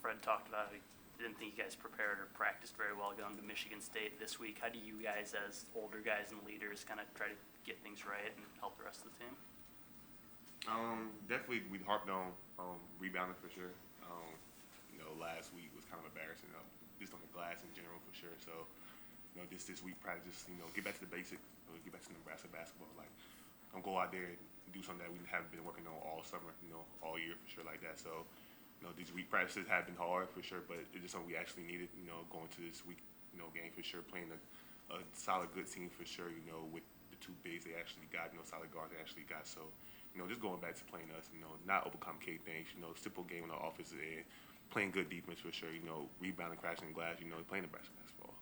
Fred talked about how he didn't think you guys prepared or practiced very well going to Michigan State this week. How do you guys, as older guys and leaders, kind of try to get things right and help the rest of the team? Definitely, we harped on rebounding for sure. Last week was kind of embarrassing, just on the glass in general for sure. So, this week probably just get back to the basics, get back to Nebraska basketball. Like, don't go out there and do something that we haven't been working on all summer, all year for sure like that. So, these week practices have been hard for sure, but it's just something we actually needed. Going to this week, game for sure, playing a solid, good team for sure. With the two bigs they actually got, solid guards they actually got. So, just going back to playing us, not overcomplicate things. Simple game on the offensive end, playing good defense for sure. Rebounding, crashing glass. Playing Nebraska basketball.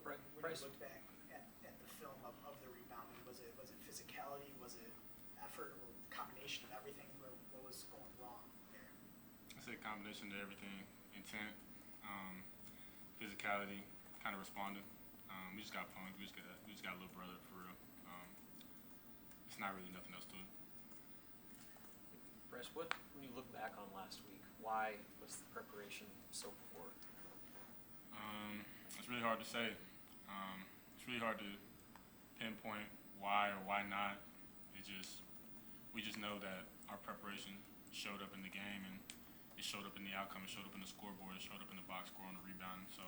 When you look back at the film of the rebounding, was it physicality, was it effort, or combination of everything? What was going wrong there? I say combination of everything: intent, physicality, kind of responding. We just got punked. We just got a little brother for real. It's not really nothing else to it. Brice, when you look back on last week, why was the preparation so poor? It's really hard to say. It's really hard to pinpoint why or why not. We just know that our preparation showed up in the game, and it showed up in the outcome. It showed up in the scoreboard. It showed up in the box score on the rebound. So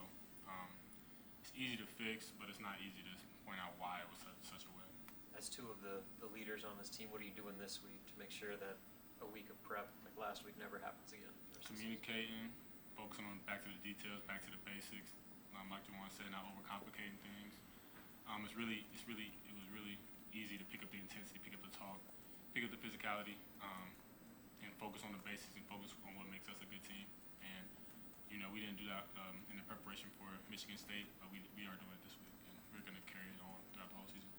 it's easy to fix, but it's not easy to point out why it was such a way. As two of the leaders on this team, what are you doing this week to make sure that a week of prep like last week never happens again? Communicating, focusing on back to the details, back to the basics. Like Juwan said, not overcomplicating things. It was really easy to pick up the intensity, pick up the talk, pick up the physicality, and focus on the basics and focus on what makes us a good team. And we didn't do that in the preparation for Michigan State, but we are doing it this week, and we're going to carry it on throughout the whole season.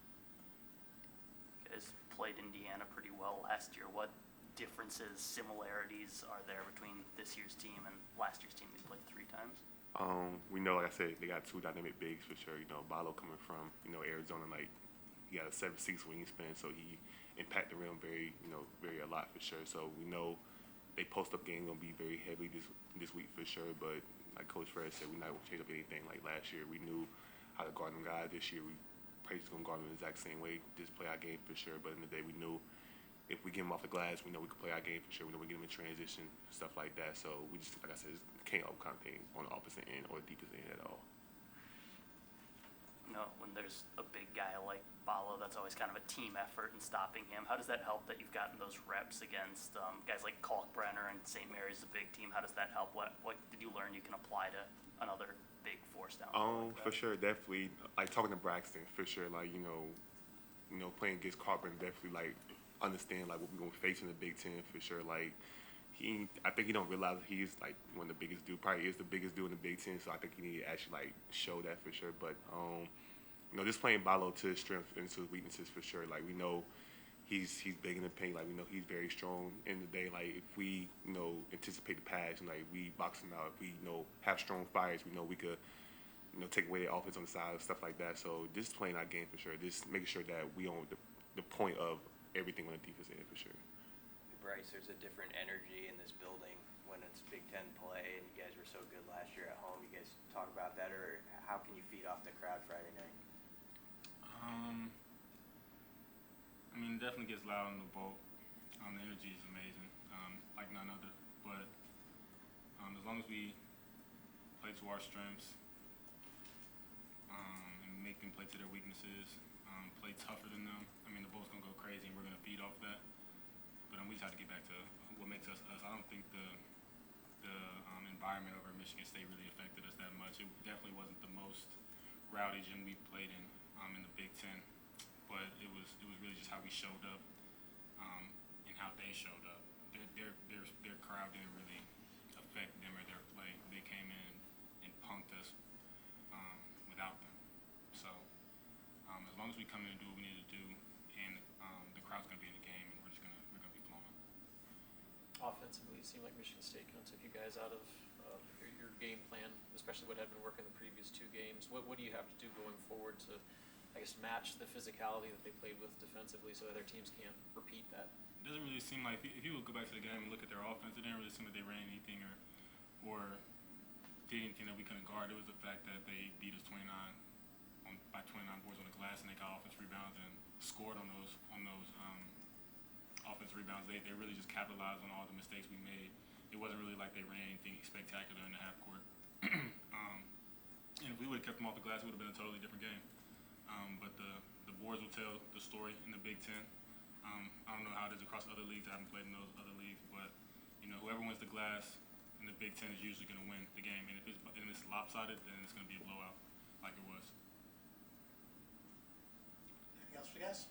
You guys played Indiana pretty well last year. What differences, similarities are there between this year's team and last year's team? They played 3 times. We know, like I said, they got 2 dynamic bigs for sure. Balo coming from Arizona, like he got a 7'6" wingspan, so he impacted the rim very a lot for sure. So we know they post up game gonna be very heavy this week for sure. But like Coach Fred said, we're not gonna change up anything like last year. We knew how to guard them guys. This year we probably just gonna guard them the exact same way, just play our game for sure. But in the day we knew, if we get them off the glass, we know we can play our game for sure. We know we get them in transition, stuff like that. So we just, like I said, can't overcomplicate on the opposite end or the deepest end at all. When there's a big guy like Balo, that's always kind of a team effort in stopping him. How does that help that you've gotten those reps against guys like Kalkbrenner and St. Mary's, a big team? How does that help? What did you learn you can apply to another big force down there? For sure, definitely. Like talking to Braxton, for sure. Like playing against Kalkbrenner, definitely like understand like what we're gonna face in the Big Ten for sure. Like I think he don't realize he's like one of the biggest dude. Probably is the biggest dude in the Big Ten. So I think he need to actually like show that for sure. But just playing Balo to his strengths and to his weaknesses for sure. Like we know he's big in the paint. Like we know he's very strong in the day. Like if we anticipate the pass and like we box him out, if we have strong fires, we know we could take away the offense on the side, stuff like that. So just playing our game for sure. Just making sure that we on the point of everything on the defense end for sure. Brice, there's a different energy in this building when it's Big Ten play, and you guys were so good last year at home. You guys talk about that, or how can you feed off the crowd Friday night? Definitely gets loud in the boat. The energy is amazing, like none other. But as long as we play to our strengths and make them play to their weaknesses, play tougher than them, the boat's gonna go crazy, and we're gonna feed off that. But we just have to get back to what makes us us. I don't think the environment over at Michigan State really affected us that much. It definitely wasn't the most rowdy gym we played in the Big Ten, but it was really just how we showed up and how they showed up. Their crowd didn't really affect them or their play. They came in and punked us without them. So as long as we come in and do what we need to do, and the crowd's gonna be in the game, and we're gonna be flowing. Offensively, it seemed like Michigan State kind of took you guys out of your game plan, especially what had been working the previous 2 games. What do you have to do going forward to, I guess, match the physicality that they played with defensively so other teams can't repeat that? It doesn't really seem like, if you would go back to the game and look at their offense, it didn't really seem like they ran anything or or did anything that we couldn't guard. It was the fact that they beat us by 29 boards on the glass, and they got offensive rebounds and scored on those offensive rebounds. They really just capitalized on all the mistakes we made. It wasn't really like they ran anything spectacular in the half court. And if we would have kept them off the glass, it would have been a totally different game. But the boards will tell the story in the Big Ten. I don't know how it is across other leagues. I haven't played in those other leagues, but whoever wins the glass in the Big Ten is usually going to win the game. And if it's lopsided, then it's going to be a blowout, like it was. Anything else for you guys?